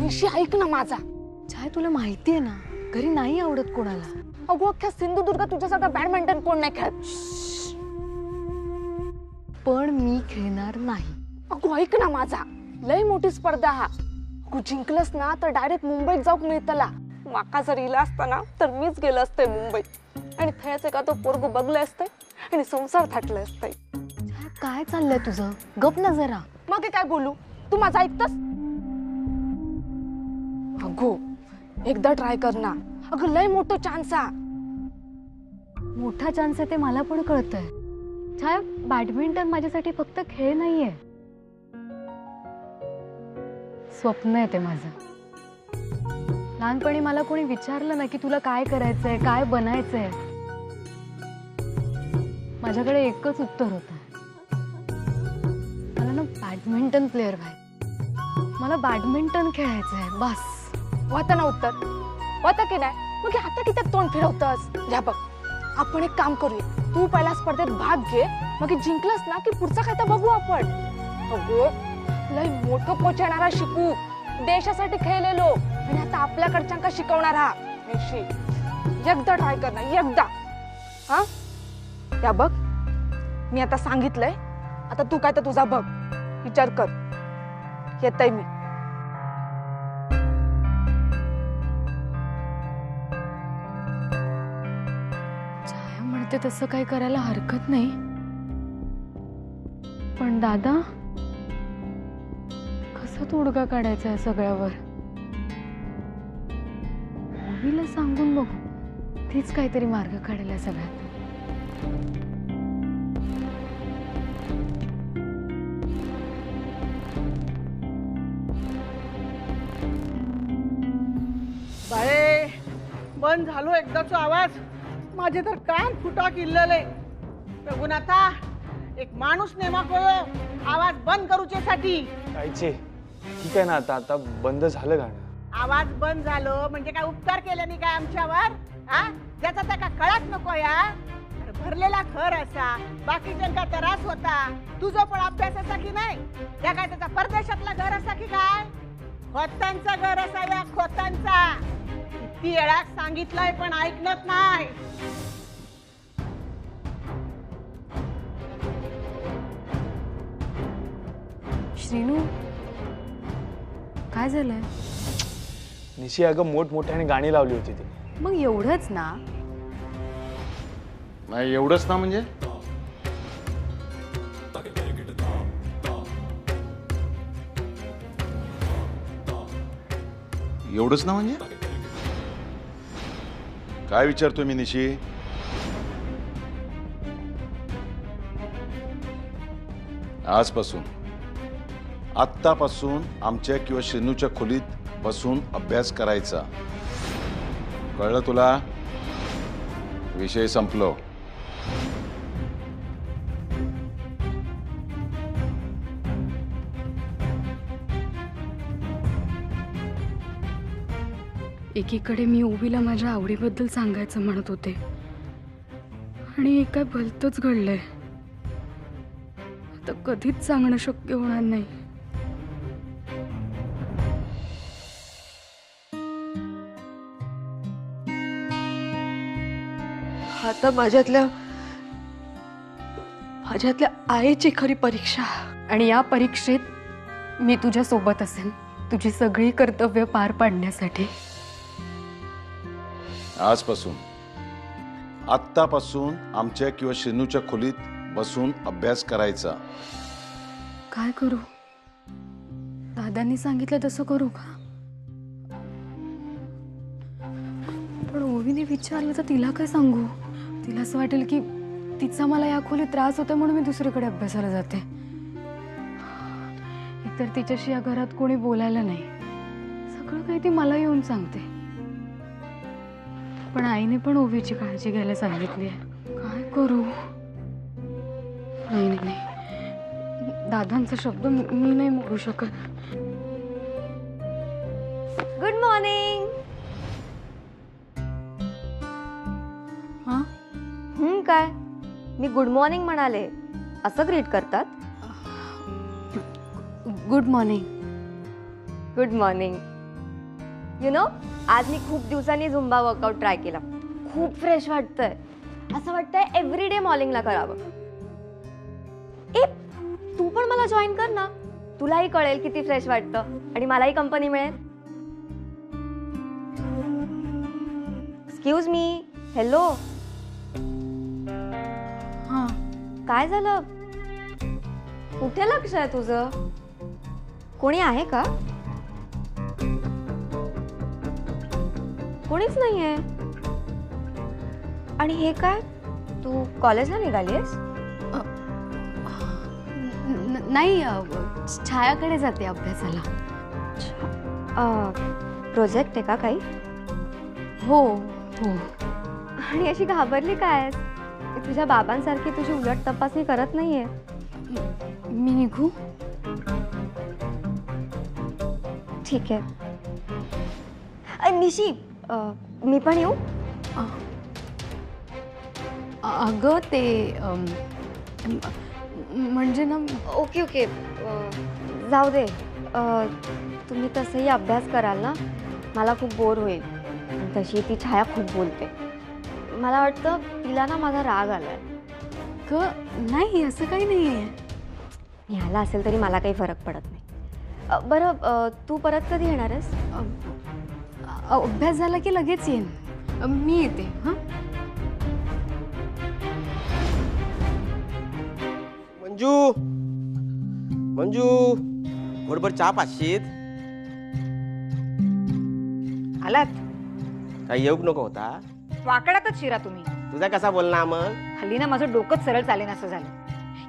निशी ऐक ना माझा. छाया तुला माहितीये ना घरी नाही आवडत कोणाला. अगो अख्ख्या सिंधुदुर्ग तुझ्यासारखा बॅडमिंटन कोण नाही खेळत. पण मी खेळणार नाही. अगो ऐक ना माझा, लय मोठी स्पर्धा हा. अगो जिंकलंस ना तर डायरेक्ट मुंबईत जाऊक मिळतला. माका जर इला असता ना तर मीच गेलं असते मुंबईत आणि थयच एका तो पोरगो बघले असते आणि संसार थाटले असते. काय चाललंय तुझं? गप ना जरा. मग काय बोलू, तू माझा ऐकतस? अगो एकदा ट्राय कर ना. अगं लय मोठं चान्स हा. मोठा चान्स आहे ते मला पण कळतंय. छाया बॅडमिंटन माझ्यासाठी फक्त खेळ नाहीये, स्वप्न आहे ते माझं. लहानपणी मला कोणी विचारलं ना की तुला काय करायचंय, काय बनायचंय, माझ्याकडे एकच उत्तर होतं, मला ना बॅडमिंटन प्लेअर व्हायचं, मला बॅडमिंटन खेळायचंय बस. होतं ना उत्तर? होतं की नाही? मग आता किती तोंड फिरवतस? घ्या बघ, आपण एक काम करूया. तू पहिला स्पर्धेत भाग घे, मग जिंकलंस ना की पुढचा काय तर बघू आपण. अगो लय मोठं पोचणारा शिकू, देशासाठी खेळलेलो आणि आता आपल्याकडच्यांका शिकवणार हा. निशी एकदा ट्राय कर ना, एकदा. हा या बघ, मी आता सांगितलंय, आता तू काय तर तुझा बघ, विचार कर. येतय मी. छाया म्हणते तसं काही करायला हरकत नाही, पण दादा कसा तोडगा काढायचा या सगळ्यावर? ओवीला सांगून बघू, तीच काहीतरी मार्ग काढेल या सगळ्यात. बाळे बंद झालो एकदाचा आवाज. माझे तर कान फुटा किल्लले. रघुनाथा एक माणूस नेमा कळो आवाज बंद करूच्यासाठी. कायचे ठीक आहे ना, आता आता बंद झालं गाणं. आवाज बंद झालो म्हणजे काय उपकार केले नाही काय आमच्यावर? हा ज्याचा त्या कळत नको या. अरे भरलेला घर असा, बाकीच्यांका त्रास होता, तुझं पण अभ्यास असा की नाही? त्या काय त्याचा परदेशातला घर असा की काय? खोतांचा घर असा या, खोतांचा. किती वेळा सांगितलंय पण ऐकत नाही. श्रीनू काय झालंय? निशी अगं मोठमोठ्याने गाणी लावली होती ती. मग एवढंच ना? नाही एवढंच ना म्हणजे? एवढंच ना म्हणजे? काय विचारतोय मी निशी? आजपासून आत्तापासून आमच्या किंवा श्रीनूच्या खोलीत बसून अभ्यास करायचा, कळलं तुला? विषय संपलो. एकीकडे मी ओवीला माझ्या आवडीबद्दल सांगायचं म्हणत होते आणि काय भलतंच घडलंय. आता कधीच सांगणं शक्य होणार नाही. आता माझ्यातल्या आईची खरी परीक्षा. आणि या परीक्षेत मी तुझ्या सोबत असेन, तुझी सगळी कर्तव्य पार पाडण्यासाठी. आजपासून आत्तापासून आमच्या किंवा श्रीनूच्या खोलीत बसून अभ्यास करायचा. काय करू? दादांनी सांगितलं तसं करू का? पण ओवीने विचारलं तर तिला काय सांगू? तिला असं वाटेल की तिचा मला या खोलीत त्रास होता म्हणून मी दुसरीकडे अभ्यासाला जाते. एकतर तिच्याशी या घरात कोणी बोलायला नाही, सगळं काही ती मला येऊन सांगते. पण आईने पण ओवीची काळजी घ्यायला सांगितली आहे. काय करू? नाही नाही नाही, दादांचा शब्द मी नाही मोडू शकत. Good morning. हां काय मी गुड मॉर्निंग म्हणाले, असं ग्रीट करतात? Good morning. Good morning. You know, आज मी खूप दिवसांनी झुंबा वर्कआउट ट्राय केला. खूप फ्रेश वाटतंय. असं वाटतंय एव्हरी डे मॉर्निंगला करावं. ए, तू पण मला जॉईन कर ना. तुलाही कळेल किती फ्रेश वाटतं आणि मलाही कंपनी मिळेल. Excuse me. हॅलो. हां. काय झालं? कुठे लक्ष आहे तुझं? कोणी आहे का? कोणीच नाहीये. आणि हे काय? तू कॉलेजला निघालीस? नाही, छायाकडे जाते अभ्यासाला. प्रोजेक्ट आहे का काही? हो हो. आणि अशी घाबरली काय? तुझ्या बाबांसारखी तुझी उलट तपासणी करत नाहीये. मी निघू? ठीक आहे. निशी, मी पण येऊ? अगं ते म्हणजे ना. ओके ओके, जाऊ दे. तुम्ही तसंही अभ्यास कराल ना, मला खूप बोर होईल. आणि तशी ती छाया खूप बोलते. मला वाटतं तिला ना माझा राग आलाय. नाही, असं काही नाही आहे. ह्याला असेल तरी मला काही फरक पडत नाही. बरं, तू परत कधी येणार आहेस? अभ्यास झाला की लगेच येईन. मी येते. हां. मंजू, मंजू, घोडभर चहा पाचशीत. आलात? काही येऊक नको होता. वाकडातच शिरा तुम्ही. तुझा कसा बोलना मग? हल्ली ना माझं डोकंच सरळ चालेन असं झालं.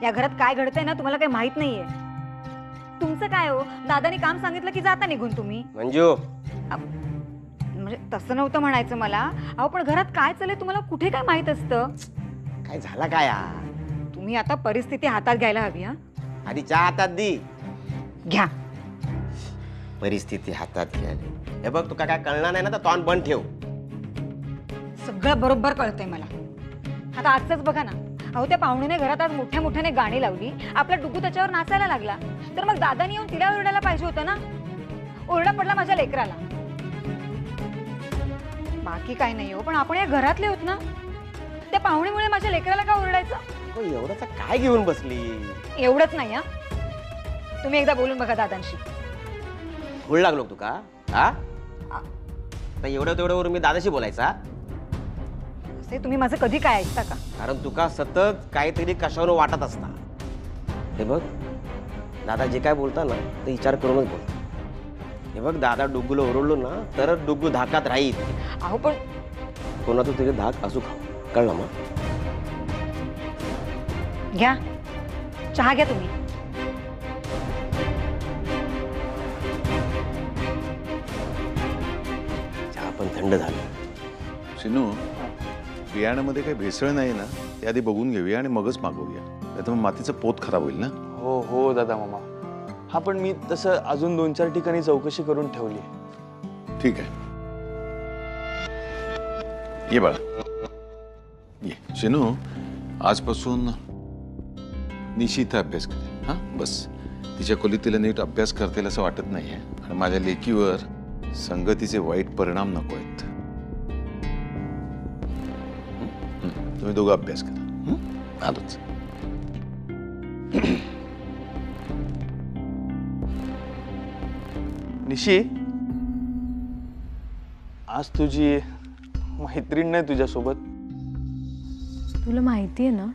या घरात काय घडतंय ना तुम्हाला काही माहित नाहीये. तुमचं काय हो, दादानी काम सांगितलं की जाता निघून तुम्ही. मंजू, म्हणजे तसं नव्हतं म्हणायचं मला. अहो पण घरात काय चाललंय तुम्हाला कुठे काय माहित असतं? काय झाला काय? तुम्ही आता परिस्थिती हातात घ्यायला हवी. हा, आधी चहा हातात दी. घ्या. परिस्थिती हातात घ्यायला. हे बघ, तुका काय कळणार नाही ना तर तोंड बंद ठेव. सगळं बरोबर कळतंय मला. आता आजच बघा ना. अहो त्या पाहुण्याने घरात आज मोठ्या मोठ्याने गाणी लावली. आपला डुगू त्याच्यावर नाचायला लागला. तर मग दादानी येऊन तिला ओरडायला पाहिजे होतं ना. ओरडा पडला माझ्या लेकराला. बाकी काय नाही हो, पण आपण या घरातले होत ना. त्या पाहुण्यामुळे माझ्या लेकराला का ओरडायचं? एवढंच काय घेऊन बसली? एवढंच नाही. हा, तुम्ही एकदा बोलून बघा दादांशी. भूळ लागलो तुका? हा, तर एवढं तेवढ्यावर मी दादाशी बोलायचा? असे तुम्ही माझं कधी काय ऐकता का? कारण तुका सतत काहीतरी कशावर वाटत असता. हे बघ, दादा जे काय बोलता ना ते विचार करूनच बोलता. हे बघ, दादा डुग्गूला ओरडलो ना तरच डुग्गू धाकात राहील. अहो पण कोणाचं तरी धाक असू खाऊ. कळलं मग? घ्या चहा, घ्या तुम्ही. चहा पण थंड झाला. शिनू, बियाण्यामध्ये काही भेसळ नाही ना, ते आधी बघून घेऊया आणि मगच मागवूया. नाही तर मग मातीचं पोत खराब होईल ना. हो हो दादा मामा. हा, पण मी तसं अजून 2-4 ठिकाणी चौकशी करून ठेवली. ठीक आहे, ये बाळा ये. शिनू, आजपासून निशी इथं अभ्यास करेल. हां, बस तिच्या खोलीत तिला नीट अभ्यास करतील असं वाटत नाही आहे. आणि माझ्या लेकीवर संगतीचे वाईट परिणाम नको आहेत. तुम्ही दोघं अभ्यास करा. आलोच. निशी, आज तुझी मैत्रीण नाही तुझ्यासोबत? तुला माहिती आहे ना,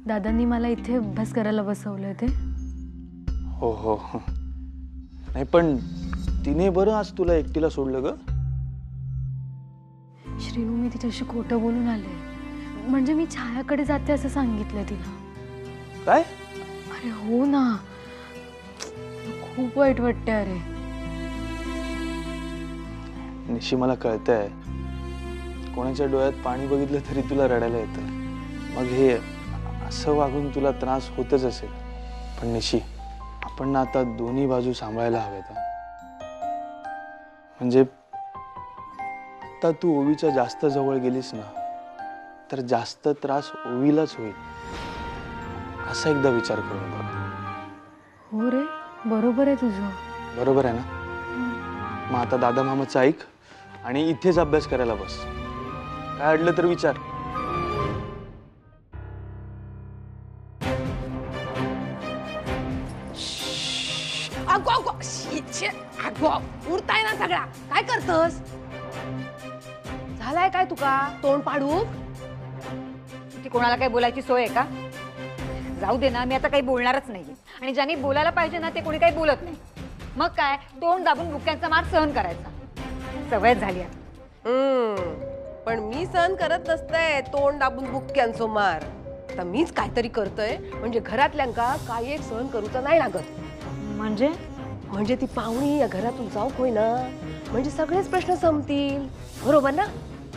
दादांनी मला इथे अभ्यास करायला बसवलंय ते. हो हो. नाही पण तिने बरं आज तुला एकटीला सोडलं ग? श्रीनू, मी तिच्याशी खोटं बोलून आले. म्हणजे मी छायाकडे जाते असं सांगितलंय तिला. काय? अरे हो ना, खूप वाईट वाटते. अरे निशी, मला कळतंय कोणाच्या डोळ्यात पाणी बघितलं तरी तुला रडायला येतं. मग हे असं वागून तुला त्रास होतच असेल. पण निशी, आपण ना आता दोन्ही बाजू सांभाळायला हव्यात. म्हणजे आता तू ओवीच्या जास्त जवळ गेलीस ना तर जास्त त्रास ओवीलाच होईल. असा एकदा विचार करून बघ. हो रे, बरोबर आहे तुझं. बरोबर आहे ना? मग आता दादा मामाचं ऐक आणि इथेच अभ्यास करायला बस. काय अडलं तर विचार. अगो अगो अगो उरताय ना सगळा. काय करतस? झालाय काय तुका तोंड पाडूक? ती कोणाला काही बोलायची सोय आहे का? जाऊ दे ना, मी आता काही बोलणारच नाही. आणि ज्यांनी बोलायला पाहिजे ना ते कोणी काही बोलत नाही. मग काय तोंड दाबून बुक्क्यांचा मार सहन करायचा सवय झाली आहे. पण मी सहन करत नसतंय तोंड दाबून बुक्क्यांचो मार. आता मीच काहीतरी करतोय म्हणजे घरातल्यांका काही एक सहन करूचा नाही लागत. म्हणजे ती पाहुणी या घरातून जाऊ होय ना, म्हणजे सगळेच प्रश्न संपतील. बरोबर ना?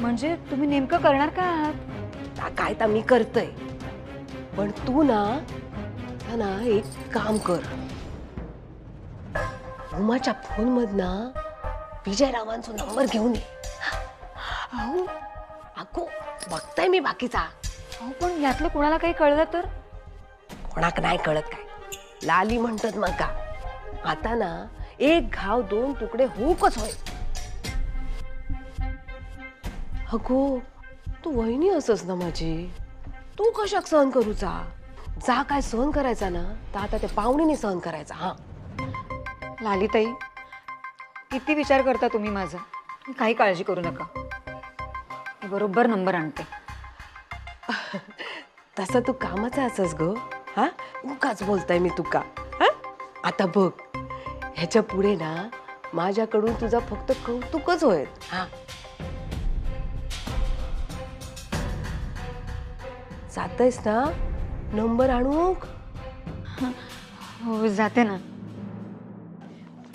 म्हणजे तुम्ही नेमकं करणार का आहात? काय तर मी करतोय. पण तू ना एक काम कर. उमाच्या फोन मधनं विजयरावांचा नंबर घेऊन ये. अगो बघताय मी बाकीचा. पण यातलं कोणाला काही कळलं तर? कोणाक नाही कळत काय. लाली म्हणतात मग का. आता ना एक घाव दोन तुकडे होऊकच होय. अगो तू वहिनी असस ना माझी. तू कशाक सहन करूचा? जा काय सहन करायचा ना तर आता त्या पाहुणीने सहन करायचा. हा लालीताई, किती विचार करता तुम्ही माझा. काही काळजी करू नका, मी बरोबर नंबर आणते. तसं तू कामाचा असस ग. हा उगाच बोलताय मी तुका. हा आता बघ ह्याच्या पुढे ना माझ्याकडून तुझा फक्त कौतुकच होय. हा जातयस ना नंबर आणूक? हो जाते ना.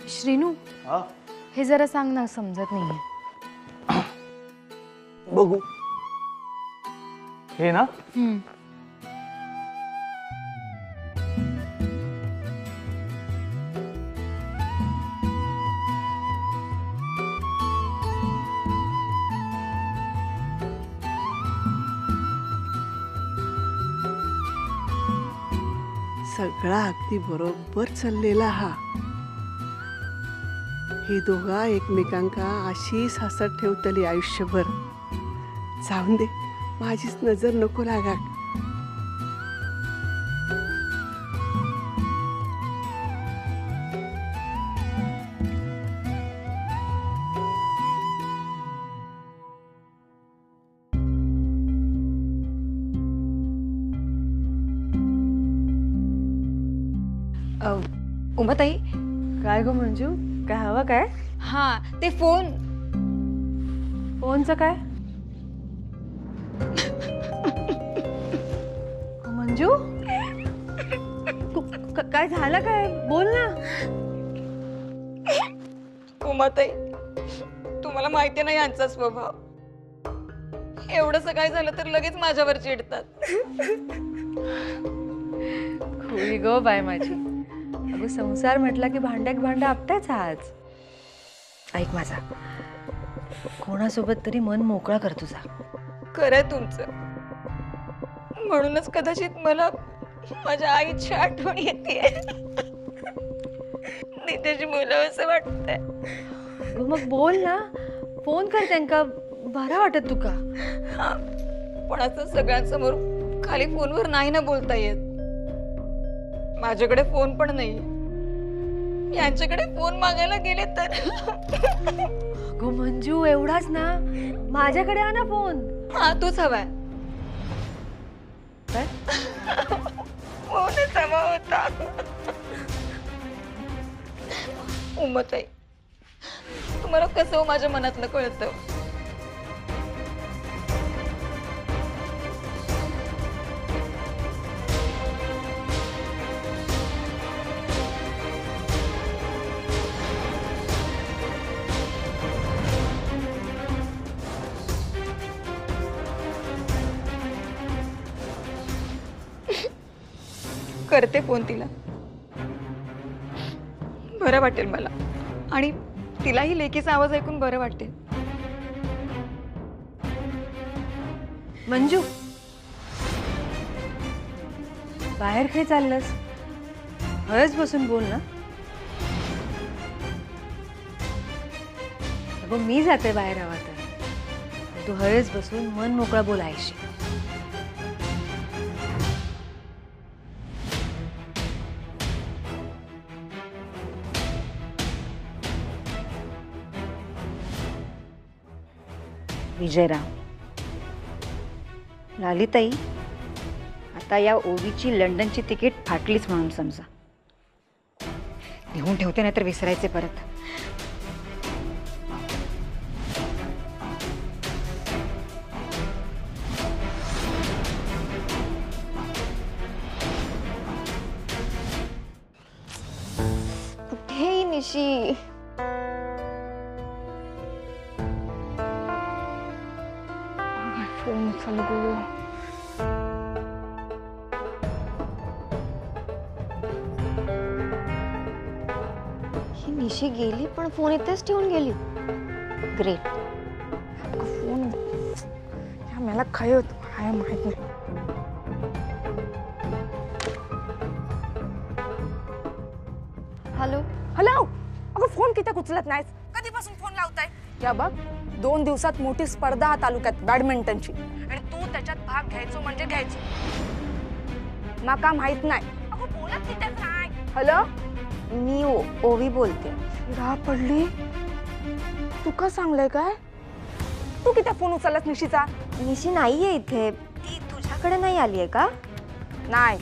श्रीनू हे जरा सांग ना, समजत नाहीये. बघू. हे ना सगळा अगदी बरोबर चाललेला हा. ही दोघा एकमेकांका अशीच हसत ठेवतली आयुष्यभर. जाऊन दे, माझीच नजर नको लागा. उमाताई, काय गो मंजू, काय हवं काय? हा ते फोन. फोनचं काय? मंजू काय झालं काय? बोल ना. उमाताई, तुम्हाला माहिती नाही यांचा स्वभाव. एवढं सकाळी झालं तर लगेच माझ्यावर चिडतात. खुळी गो बाय माझी. अगं संसार म्हटला की भांड्याक भांडा आपटायचा. आज ऐक माझा, कोणासोबत तरी मन मोकळा कर तुझा. खरंय तुमचं. म्हणूनच कदाचित मला माझ्या आईची आठवण येते. त्याची बोलावं असं वाटतंय. मग बोल ना, फोन कर त्यांका. बरं वाटत तुका? पण असं सगळ्यांसमोर खाली फोनवर नाही ना बोलता येत. माझ्याकडे फोन पण नाही. यांच्याकडे फोन मागायला गेले तर. अगो मंजू, एवढाच ना, माझ्याकडे आ ना फोन. हा तोच हवाय. फोनच हवा होता. उमताई, तुम्हाला कसं माझ्या मनातलं कळतं. करते फोन तिला. बरं वाटेल मला आणि तिलाही लेकीचा आवाज ऐकून बरं वाटेल. मंजू, बाहेर काय चाललंस? हळच बसून बोल ना. अगं मी जाते बाहेर हवा तर तू हवेच बसून मन मोकळा बोलायशी. विजयराव, लालिताई, आता या ओवीची लंडनची तिकीट फाटलीच म्हणून समजा. लिहून ठेवते नाही तर विसरायचे परत. कुठे निशी? फोन उचल गो. ही निशी गेली पण फोन इथेच ठेवून गेली. ग्रेट. फोन मला काय होत काय माहित नाही. हॅलो. हॅलो. अगं फोन किती उचलत नाहीस? कधीपासून फोन लावताय? या बघ 2 दिवसात मोठी स्पर्धा तालुक्यात बॅडमिंटनची आणि तू त्याच्यात भाग घ्यायचो म्हणजे घ्यायचो. माका माहित नाही. अगं बोलत तिथेच राह. हॅलो. मी ओवी बोलते. राह पडली. तू का सांगलंय काय? तू किती फोन उचललास निशीचा? निशी नाहीये इथे. ती तुझ्याकडे नाही आली आहे का? नाही.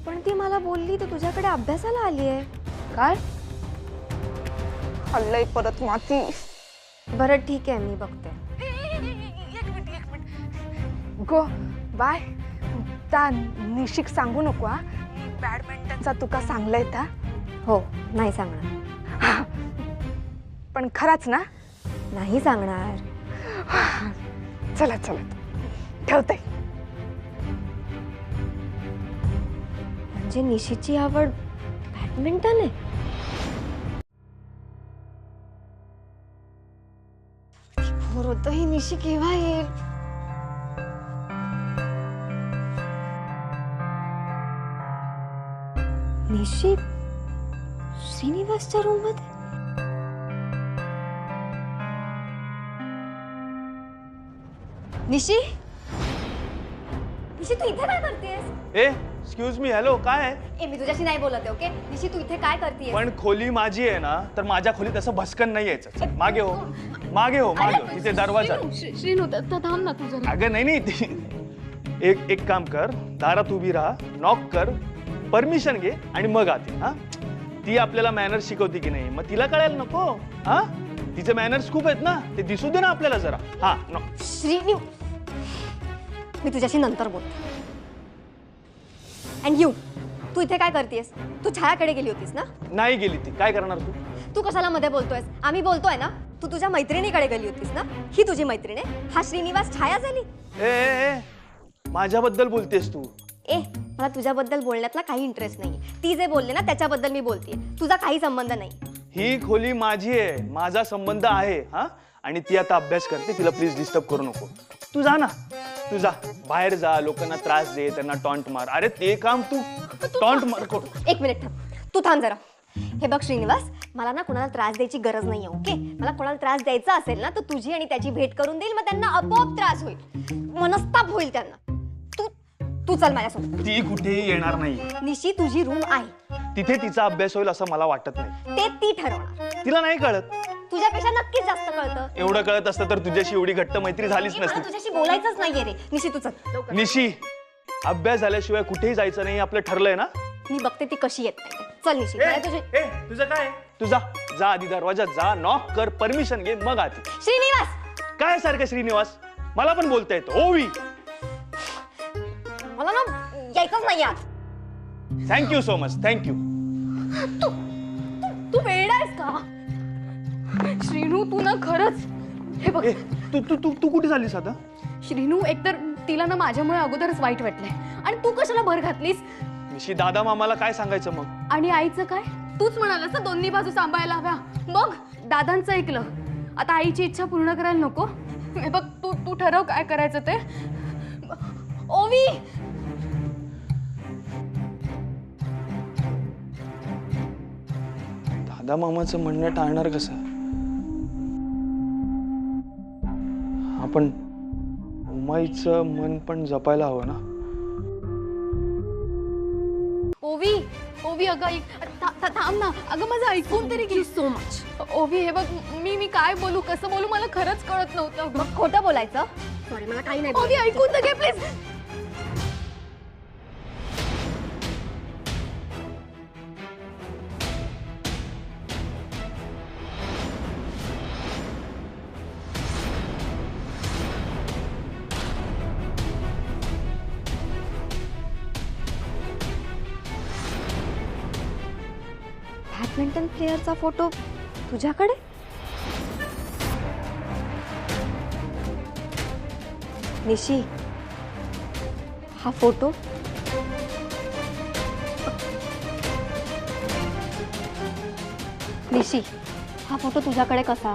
पण ती मला बोलली ती तुझ्याकडे अभ्यासाला आली आहे. काय? हल्लय परत माती. बरं ठीक आहे मी बघते. एक मिनिट गो बाय. त्या निशिक सांगू नको हा. बॅडमिंटनचा तुका सांगलंय था? हो नाही सांगणार. पण खराच ना? नाही सांगणार. चला चला ठेवते. म्हणजे निशीची आवड बॅडमिंटन आहे. बोर होतं. ही निशी केव्हा येईल? निशी श्रीनिवासच्या रूम मध्ये? निशी, निशी तू इथे काय करतेस? ए एक्सक्यूज मी. हॅलो. काय आहे? मी तुझ्याशी नाही बोलत आहे. ओके निशी तू इथे काय करतेस? पण खोली माझी आहे ना, तर माझ्या खोलीत असं भस्कन नाही यायचं. चल, मागे हो मागे हो मागे हो. तिथे दरवाजा. श्रीनू थांब ना तुझं. अगं नाही नाही. एक काम कर. दारात उभी राहा, नॉक कर, परमिशन घे आणि मग आते. हा ती आपल्याला मॅनर्स शिकवते की नाही मग तिला कळायला नको? हा तिचे मॅनर्स खूप आहेत ना, ते दिसू दे ना आपल्याला जरा. हा श्रीनू मी तुझ्याशी नंतर बोलते. अँड यू तू इथे काय करतेस? तू छायाकडे गेली होतीस ना? नाही गेली ती. काय करणार तू? तू कशाला मध्ये बोलतोयस? आम्ही बोलतोय ना. तू तुझ्या मैत्रिणीकडे गेली होतीस ना? ही तुझी मैत्रीण आहे? हा श्रीनिवास छाया झाली? ए माझ्याबद्दल बोलतेस तू? मला तुझ्याबद्दल बोलण्यातला काही इंटरेस्ट नाही. ती जे बोलले ना त्याच्याबद्दल मी बोलतेय. तुझा काही संबंध नाही. ही खोली माझी आहे, माझा संबंध आहे. हा आणि ती आता अभ्यास करते. तिला प्लीज डिस्टर्ब करू नको. तू जा ना. तू जा बाहेर जा. लोकांना त्रास दे, त्यांना टॉन्ट मार. अरे ते काम तू टॉन्ट मार. एक मिनिट थांब. तू थांब जरा. हे बघ श्रीनिवास, मला ना कोणाला त्रास द्यायची गरज नाहीये. ओके मला कोणाला त्रास द्यायचा असेल ना तर तुझी आणि त्याची भेट करून देईल. मग त्यांना आपोआप त्रास होईल, मनस्ताप होईल त्यांना. तू चल माझ्यासोबत. ती कुठेही येणार नाही. निशी तुझी रूम आहे, तिथे तिचा अभ्यास होईल असं मला वाटत नाही. ते ती ठरवणार. तिला नाही कळत. तुझ्यापेक्षा नक्कीच जास्त कळतं. एवढं कळत असतं तर तुझ्याशी एवढी घट्ट मैत्री झालीच मला नसती. तुझ्याशी बोलायचंच नाहीये रे. निशी तू चल. निशी अभ्यास झाल्याशिवाय कुठेही जायचं नाही. आपलं ठरलंय ना? मी बघते ती कशी येत नाही. चल निशी. तुझं काय? तुझा जा आधी दरवाजात जा, नॉक कर, परमिशन घे, मग आधी. श्रीनिवास काय सारखं श्रीनिवास? मला पण बोलता येतं. ओवी मला ना यायचंच नाही आत. Thank you so much. थँक्यू. तू वेडा आहेस का? श्रीनू तू ना खरंच. हे बघ तू तू तू तू कुठे झालीस आता? श्रीनू एकतर तिला ना माझ्यामुळे अगोदरच वाईट वाटलंय आणि तू कशाला भर घातलीस? निशी दादा मामाला काय सांगायचं मग? आणि आईचं काय? तूच म्हणालास ना दोन्ही बाजू सांभाळायला हव्या. मग दादांचं ऐकलं. आता आईची इच्छा पूर्ण करायला नको? हे बघ तू ठरव काय करायचं ते. ओवी दादा मामाचं म्हणणं टाळणार कसं? पण उमाईचं मन पण जपायला हवं ना. ओवी ओवी अगं थांब ना, अगं माझं ऐकून तरी घे. So much. ओवी हे बघ, मी काय बोलू कसं बोलू मला खरंच कळत नव्हतं. मग खोटं बोलायचं? सॉरी मला काही नाही ओवी ऐकून तर घे प्लीज. बॅडमिंटन प्लेअरचा फोटो तुझ्याकडे? निशी, हा फोटो निशी, हा फोटो तुझ्याकडे कसा?